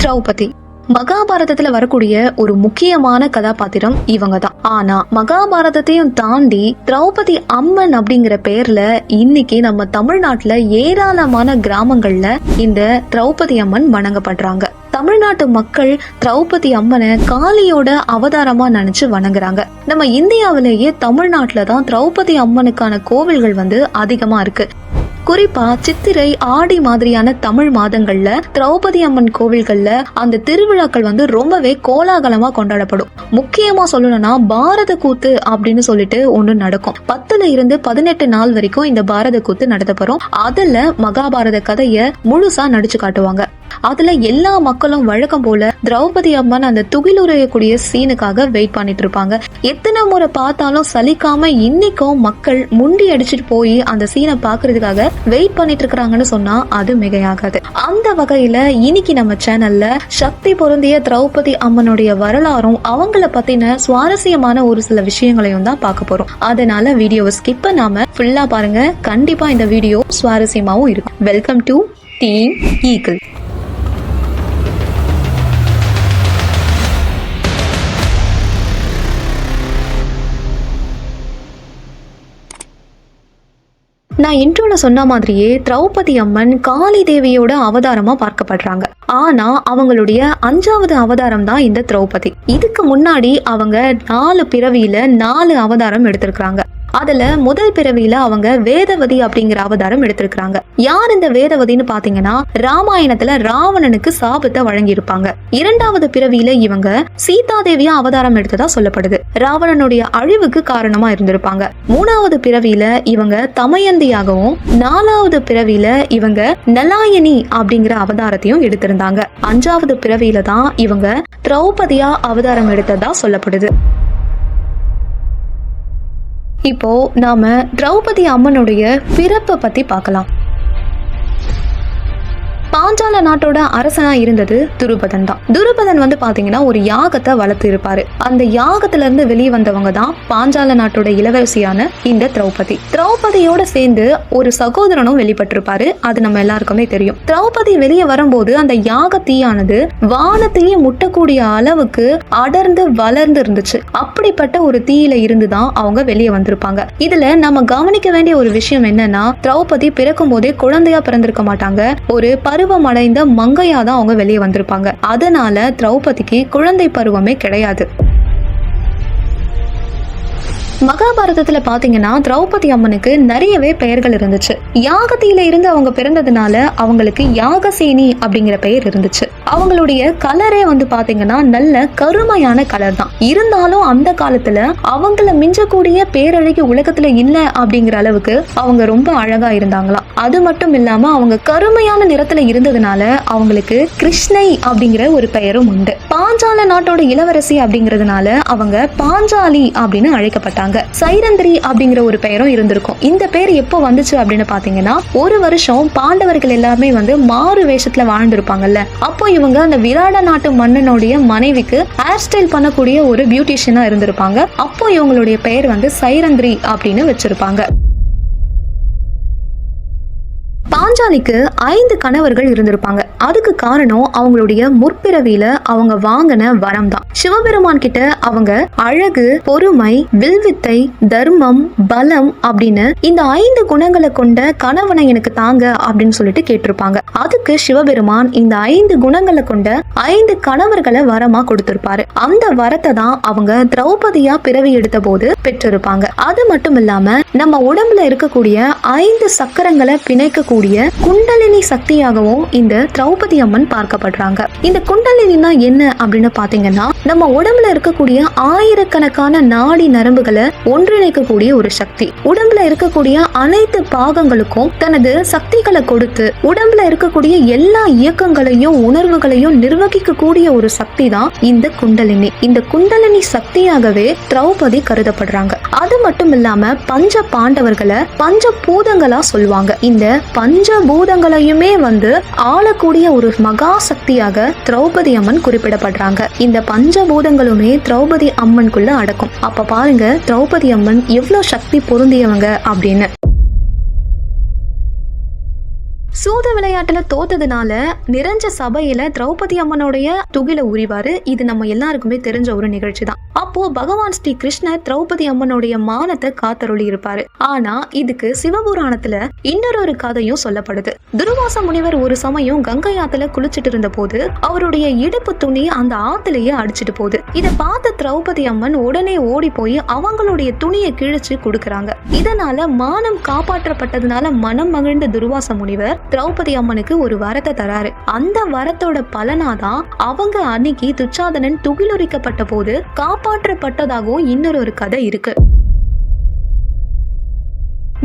திரௌபதி மகாபாரதத்துல வரக்கூடிய ஒரு முக்கியமான கதாபாத்திரம் இவங்க தான். ஆனா மகாபாரதத்தையும் தாண்டி திரௌபதி அம்மன் அப்படிங்கிற பேர்ல இன்னைக்கு நம்ம தமிழ்நாட்டுல ஏராளமான கிராமங்கள்ல இந்த திரௌபதி அம்மன் வணங்கப்படுறாங்க. தமிழ்நாட்டு மக்கள் திரௌபதி அம்மனை காளியோட அவதாரமா நினைச்சு வணங்குறாங்க. நம்ம இந்தியாவிலேயே தமிழ்நாட்டுல தான் திரௌபதி அம்மனுக்கான கோவில்கள் அதிகமா இருக்கு. குறிப்பா சித்திரை ஆடி மாதிரியான தமிழ் மாதங்கள்ல திரௌபதி அம்மன் கோவில்கள்ல அந்த திருவிழாக்கள் ரொம்பவே கோலாகலமா கொண்டாடப்படும். முக்கியமா சொல்லணும்னா பாரத கூத்து அப்படின்னு சொல்லிட்டு ஒண்ணு நடக்கும். 10ல இருந்து 18 நாள் வரைக்கும் இந்த பாரத கூத்து நடத்தப்படும். அதுல மகாபாரத கதைய முழுசா நடிச்சு காட்டுவாங்க. அதுல எல்லா மக்களும் வழக்கம் போல திரௌபதி அம்மன் அந்த துகிலுரையக்கூடிய சீனுக்காக வெயிட் பண்ணிட்டு இருப்பாங்க. எத்தனை முறை பார்த்தாலும் சலிக்காம இன்னைக்கும் மக்கள் முண்டி அடிச்சுட்டு போய் அந்த சீனை பாக்குறதுக்காக வெயிட் பண்ணிட்டு இருக்காங்கன்னு சொன்னா அது மிகையாகாது. அந்த வகையில இன்னைக்கு நம்ம சேனல்ல சக்தி பொருந்திய திரௌபதி அம்மனுடைய வரலாறும் அவங்கள பத்தின சுவாரஸ்யமான ஒரு சில விஷயங்களையும் தான் பார்க்க போறோம். அதனால வீடியோவை ஸ்கிப் பண்ணாம ஃபுல்லா பாருங்க. கண்டிப்பா இந்த வீடியோ சுவாரஸ்யமாவும் இருக்கும். Welcome to team eagle. நான் இன்ட்ரோல சொன்ன மாதிரியே திரௌபதி அம்மன் காளி தேவியோட அவதாரமா பார்க்கப்படுறாங்க. ஆனா அவங்களுடைய 5வது அவதாரம் தான் இந்த திரௌபதி. இதுக்கு முன்னாடி அவங்க 4 பிறவியில 4 அவதாரம் எடுத்திருக்காங்க. அதுல முதல் பிறவியில அவங்க வேதவதி அப்படிங்கிற அவதாரம் எடுத்திருக்காங்க. யார் இந்த வேதவதின்னு பாத்தீங்கன்னா ராமாயணத்துல ராவணனுக்கு சாபத்தை வழங்கி இருப்பாங்க. 2வது பிறவியில இவங்க சீதா தேவியா அவதாரம் எடுத்ததா சொல்லப்படுது. ராவணனுடைய அழிவுக்கு காரணமா இருந்திருப்பாங்க. 3வது பிறவியில இவங்க தமயந்தியாகவும் 4வது பிறவியில இவங்க நலாயனி அப்படிங்கிற அவதாரத்தையும் எடுத்திருந்தாங்க. 5வது பிறவியில தான் இவங்க திரௌபதியா அவதாரம் எடுத்ததா சொல்லப்படுது. இப்போ நாம திரௌபதி அம்மனுடைய பிறப்பை பத்தி பார்க்கலாம். பாஞ்சால நாட்டோட அரசனா இருந்தது துருபதன் தான். துருபதன் பாத்தீங்கன்னா ஒரு யாகத்தை வளர்த்து இருப்பாரு. அந்த யாகத்துல இருந்து வெளியே வந்தவங்க தான் பாஞ்சால நாட்டோட இளவரசியான இந்த திரௌபதி. திரௌபதியோட சேர்ந்து ஒரு சகோதரனும் வெளிப்பட்டிருப்பாரு. அது நம்ம எல்லாருக்குமே தெரியும். திரௌபதி வெளியே வரும்போது அந்த யாக தீயானது வானத்தையே முட்டக்கூடிய அளவுக்கு அடர்ந்து வளர்ந்து இருந்துச்சு. அப்படிப்பட்ட ஒரு தீயில இருந்துதான் அவங்க வெளியே வந்திருப்பாங்க. இதுல நம்ம கவனிக்க வேண்டிய ஒரு விஷயம் என்னன்னா, திரௌபதி பிறக்கும் போதே குழந்தையா பிறந்திருக்க மாட்டாங்க. ஒரு பருவமடைந்த மங்கையாதான் அவங்க வெளியே வந்திருப்பாங்க. அதனால திரௌபதிக்கு குழந்தை பருவமே கிடையாது. மகாபாரதத்துல பாத்தீங்கன்னா திரௌபதி அம்மனுக்கு நிறையவே பெயர்கள் இருந்துச்சு. யாகத்தில இருந்து அவங்க பிறந்ததுனால அவங்களுக்கு யாகசேனி அப்படிங்கிற பெயர் இருந்துச்சு. அவங்களுடைய கலரே பாத்தீங்கன்னா நல்ல கருமையான கலர் தான். இருந்தாலும் அந்த காலத்துல அவங்கள மிஞ்சக்கூடிய பேரழகி உலகத்துல இல்ல அப்படிங்கிற அளவுக்கு அவங்க ரொம்ப அழகா இருந்தாங்களாம். அது மட்டும் இல்லாம அவங்க கருமையான நிறத்துல இருந்ததுனால அவங்களுக்கு கிருஷ்ணை அப்படிங்கிற ஒரு பெயரும் உண்டு. பாஞ்சால நாட்டோட இளவரசி அப்படிங்கிறதுனால அவங்க பாஞ்சாலி அப்படின்னு அழைக்கப்பட்டாங்க. சைரந்திரி அப்படிங்கிற ஒரு பெயரும் இருந்திருக்கும். இந்த பேர் எப்போ வந்துச்சு அப்படின்னு பாத்தீங்கன்னா, ஒரு வருஷம் பாண்டவர்கள் எல்லாருமே மாறு வேஷத்துல வாழ்ந்திருப்பாங்கல்ல. அப்போ இவங்க அந்த விராட நாட்டு மன்னனுடைய மனைவிக்கு ஹேர் ஸ்டைல் பண்ணக்கூடிய ஒரு பியூட்டிஷியனா இருந்திருப்பாங்க. அப்போ இவங்களுடைய பெயர் சைரந்திரி அப்படின்னு வச்சிருப்பாங்க. பாஞ்சாலிக்கு 5 கணவர்கள் இருந்திருப்பாங்க. அதுக்கு காரணம் அவங்களுடைய முற்பிறவியில அவங்க வாங்கின வரம் தான். சிவபெருமான் கிட்ட அவங்க அழகு, பொறுமை, வில்வித்தை, தர்மம், பலம் அப்படின்னு இந்த 5 குணங்களை கொண்ட கணவனை எனக்கு தாங்க அப்படின்னு சொல்லிட்டு கேட்டிருப்பாங்க. அதுக்கு சிவபெருமான் இந்த 5 குணங்களை கொண்ட 5 கணவர்களை வரமா கொடுத்திருப்பாரு. அந்த வரத்தை தான் அவங்க திரௌபதியா பிறவி எடுத்த போது பெற்றிருப்பாங்க. அது மட்டும் இல்லாம நம்ம உடம்புல இருக்கக்கூடிய 5 சக்கரங்களை பிணைக்கக்கூடிய குண்டலினி சக்தியாகவும் இந்த திரௌபதி அம்மன் பார்க்கப்படுறாங்க. இந்த குண்டலினா என்ன அப்படின்னு பாத்தீங்கன்னா, நம்ம உடம்புல இருக்கக்கூடிய ஆயிரக்கணக்கான நாடி நரம்புகளை ஒன்றிணைக்கக்கூடிய ஒரு சக்தி. உடம்புல இருக்கக்கூடிய அனைத்து பாகங்களுக்கும் தனது சக்திகளை கொடுத்து உடம்புல இருக்கக்கூடிய எல்லா இயக்கங்களையும் உணர்வுகளையும் நிர்வகிக்கக்கூடிய ஒரு சக்தி தான் இந்த குண்டலினி. இந்த குண்டலினி சக்தியாகவே திரௌபதி கருதப்படுறாங்க. அது மட்டும் இல்லாம பஞ்ச பாண்டவர்களை பஞ்ச பூதங்களா சொல்லுவாங்க. இந்த பஞ்சபூதங்களையுமே ஆளக்கூடிய ஒரு மகா சக்தியாக திரௌபதி அம்மன் குறிப்பிடப்படுறாங்க. இந்த பஞ்சபூதங்களுமே திரௌபதி அம்மனுக்குள்ள அடக்கும். அப்ப பாருங்க திரௌபதி அம்மன் எவ்வளவு சக்தி பொருந்தியவங்க அப்படின்னு. சூது விளையாட்டுல தோத்ததுனால நிறைஞ்ச சபையில திரௌபதி அம்மனுடைய துகில உரிவாரு. இது நம்ம எல்லாருக்குமே தெரிஞ்ச ஒரு நிகழ்ச்சி தான். அப்போ பகவான் ஸ்ரீ கிருஷ்ணர் திரௌபதி அம்மனுடைய மானத்தை காத்தருளி இருப்பாரு. ஆனா இதுக்கு சிவபுராணத்துல இன்னொரு கதையும் சொல்லப்படுது. துர்வாச முனிவர் ஒரு சமயம் கங்கை ஆத்துல குளிச்சிட்டு இருந்த போது அவருடைய இடுப்பு துணி அந்த ஆத்திலேயே அடிச்சிட்டு போகுது. இத பார்த்த திரௌபதி அம்மன் உடனே ஓடி போய் அவங்களுடைய துணியை கிழிச்சு கொடுக்கறாங்க. இதனால மானம் காப்பாற்றப்பட்டதுனால மனம் மகிழ்ந்த துர்வாச முனிவர் திரௌபதி அம்மனுக்கு ஒரு வரத்தை தராரு. அந்த வரத்தோட பலனாதான் அவங்க அன்னைக்கு துச்சாதனன் துகிலுரிக்கப்பட்ட போது காப்பாற்றப்பட்டதாகவும் இன்னொரு கதை இருக்கு.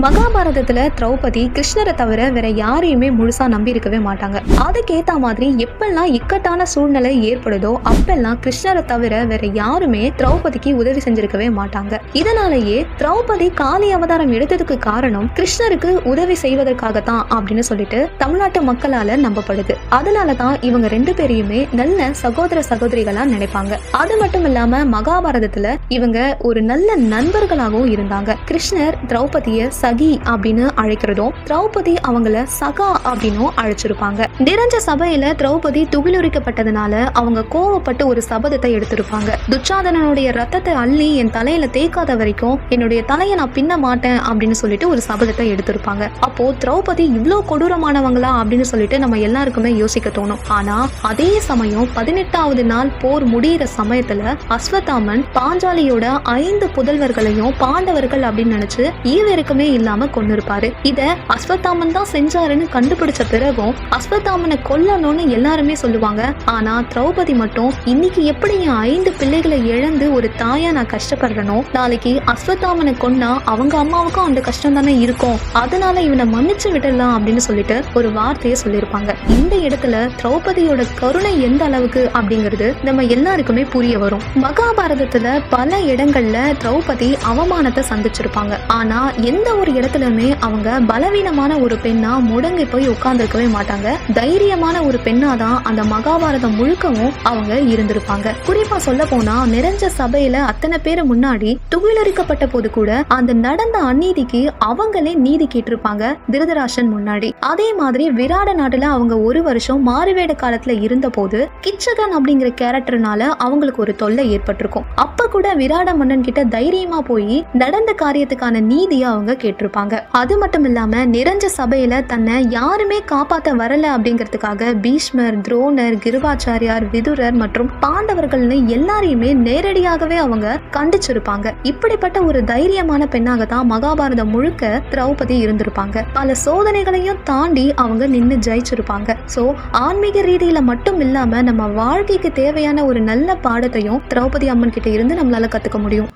மகாபாரதத்துல திரௌபதி கிருஷ்ணரை தவிர வேற யாரையுமே முழுசா நம்பி இருக்கவே மாட்டாங்க. அதுக்கேத்த மாதிரி எப்பெல்லாம் இக்கட்டான சூழ்நிலை ஏற்படுதோ அப்பெல்லாம் கிருஷ்ணரை தவிர வேற யாருமே திரௌபதிக்கு உதவி செஞ்சிருக்கவே மாட்டாங்க. இதனாலேயே திரௌபதி காளி அவதாரம் எடுத்ததுக்கு காரணம் கிருஷ்ணருக்கு உதவி செய்வதற்காகத்தான் அப்படின்னு சொல்லிட்டு தமிழ்நாட்டு மக்களால நம்பப்படுது. அதனாலதான் இவங்க 2 பேரையுமே நல்ல சகோதர சகோதரிகளா நினைப்பாங்க. அது மட்டும் இல்லாம மகாபாரதத்துல இவங்க ஒரு நல்ல நண்பர்களாகவும் இருந்தாங்க. கிருஷ்ணர் திரௌபதிய சகி அப்படின்னு அழைக்கிறதும் திரௌபதி அவங்கள சகா அப்படின்னும் அழைச்சிருப்பாங்க. நிறைஞ்ச சபையில திரௌபதி துகிலுரிக்கப்பட்டதுனால அவங்க கோவப்பட்டு ஒரு சபதத்தை எடுத்திருப்பாங்க. துச்சாதனனுடைய ரத்தத்தை அள்ளி என் தலையில தேய்க்காத வரைக்கும் என்னுடைய தலையை நான் பின்ன மாட்டேன் அப்படின்னு சொல்லிட்டு ஒரு சபதத்தை எடுத்திருப்பாங்க. அப்போ திரௌபதி இவ்வளவு கொடூரமானவங்களா அப்படின்னு சொல்லிட்டு நம்ம எல்லாருக்குமே யோசிக்க தோணும். ஆனா அதே சமயம் 18வது நாள் போர் முடிகிற சமயத்துல அஸ்வத்தாமன் பாஞ்சாலியோட 5 புதல்வர்களையும் பாண்டவர்கள் அப்படின்னு நினைச்சு ஈவருக்குமே இல்லாம கொண்டு இருப்பாரு. இத அஸ்வத்தாமன் தான் செஞ்சாருன்னு கண்டுபிடிச்ச பிறகும் அஸ்வத்தாமனை கொல்லணும்னு எல்லாருமே சொல்லுவாங்க. ஆனா திரௌபதி மட்டும் இன்னைக்கு எப்படி என் 5 பிள்ளைகளை இழந்து ஒரு தாயா நான் கஷ்டப்படுறனோ நாளைக்கு அஸ்வத்தாமனை கொன்னா அவங்க அம்மாவுக்கும் அந்த கஷ்டம் தானே இருக்கும். அதனால இவனை மன்னிச்சு விடலாம் அப்படின்னு சொல்லிட்டு ஒரு வார்த்தையை சொல்லியிருப்பாங்க. இந்த இடத்துல திரௌபதியோட கருணை எந்த அளவுக்கு அப்படிங்கிறது நம்ம எல்லாருக்குமே புரிய வரும். மகாபாரதத்துல பல இடங்கள்ல திரௌபதி அவமானத்தை சந்திச்சிருப்பாங்க. ஆனா எந்த ஒரு இடத்துலயுமே அவங்க பலவீனமான ஒரு பெண்ணா முடங்கி போய் உட்கார்ந்துருக்கவே மாட்டாங்க. தைரியமான ஒரு பெண்ணாதான் அந்த மகாபாரதம் முழுக்கவும் அவங்க இருந்திருப்பாங்க. குறிப்பா சொல்ல போனா நிறைஞ்ச சபையில அத்தனை பேரு முன்னாடி துகிலரிக்கப்பட்ட போது கூட அந்த நடந்த அநீதிக்கு அவங்களே நீதி கேட்டிருப்பாங்க திருதராஷன் முன்னாடி. அதே மாதிரி விராட நாட்டுல அவங்க 1 வருஷம் மாறுவேட காலத்துல இருந்த போது கிச்சகன் அப்படிங்கிற கேரக்டர்னால அவங்களுக்கு ஒரு தொல்லை ஏற்பட்டிருக்கும். அப்ப கூட விராட மன்னன் கிட்ட தைரியமா போய் நடந்த காரியத்துக்கான நீதியை அவங்க கேட்டிருப்பாங்க. அது மட்டும் இல்லாம நிறைஞ்ச சபையில தன்னை யாருமே காப்பாத்த வரல அப்படிங்கிறதுக்காக பீஷ்மர், துரோணர், கிருபாச்சாரியார், விதுரர் மற்றும் பாண்டவர்கள்னு எல்லாரையுமே நேரடியாகவே அவங்க கண்டிச்சிருப்பாங்க. இப்படிப்பட்ட ஒரு தைரியமான பெண்ணாக தான் மகாபாரதம் முழுக்க திரௌபதி இருந்திருப்பாங்க. பல சோதனைகளையும் தாண்டி அவங்க நின்னு ஜெயிச்சிருப்பாங்க. சோ ஆன்மீக ரீதியில மட்டும் இல்லாம நம்ம வாழ்க்கைக்கு தேவையான ஒரு நல்ல பாடத்தையும் திரௌபதி அம்மன் கிட்ட இருந்து நம்மளால கத்துக்க முடியும்.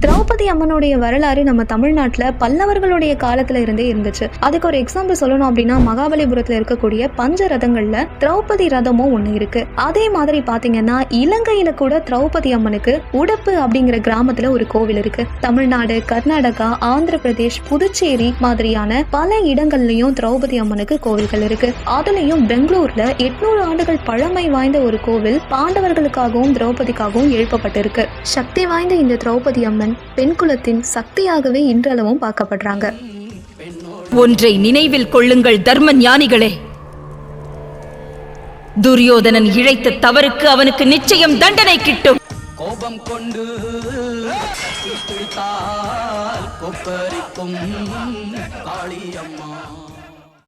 திரௌபதி அம்மனுடைய வரலாறு நம்ம தமிழ்நாட்டுல பல்லவர்களுடைய காலத்துல இருந்தே இருந்துச்சு. அதுக்கு ஒரு எக்ஸாம்பிள் சொல்லணும் அப்படின்னா மகாபலிபுரத்துல இருக்கக்கூடிய பஞ்ச ரதங்கள்ல திரௌபதி ரதமும் ஒண்ணு இருக்கு. அதே மாதிரி பாத்தீங்கன்னா இலங்கையில கூட திரௌபதி அம்மனுக்கு உடப்பு அப்படிங்கிற கிராமத்துல ஒரு கோவில் இருக்கு. தமிழ்நாடு, கர்நாடகா, ஆந்திர பிரதேஷ், புதுச்சேரி மாதிரியான பல இடங்கள்லயும் திரௌபதி அம்மனுக்கு கோவில்கள் இருக்கு. அதுலயும் பெங்களூர்ல 800 ஆண்டுகள் பழமை வாய்ந்த ஒரு கோவில் பாண்டவர்களுக்காகவும் திரௌபதிக்காகவும் எழுப்பப்பட்டிருக்கு. சக்தி வாய்ந்த இந்த திரௌபதி அம்மன் பெண் குலத்தின் சக்தியாகவே இன்றளவும் பார்க்கப்படுறாங்க. ஒன்றை நினைவில் கொள்ளுங்கள் தர்ம ஞானிகளே, துரியோதனன் இழைத்த தவறுக்கு அவனுக்கு நிச்சயம் தண்டனை கிட்டும். கோபம் கொண்டு கொப்பரிக்கும் காளியம்மா.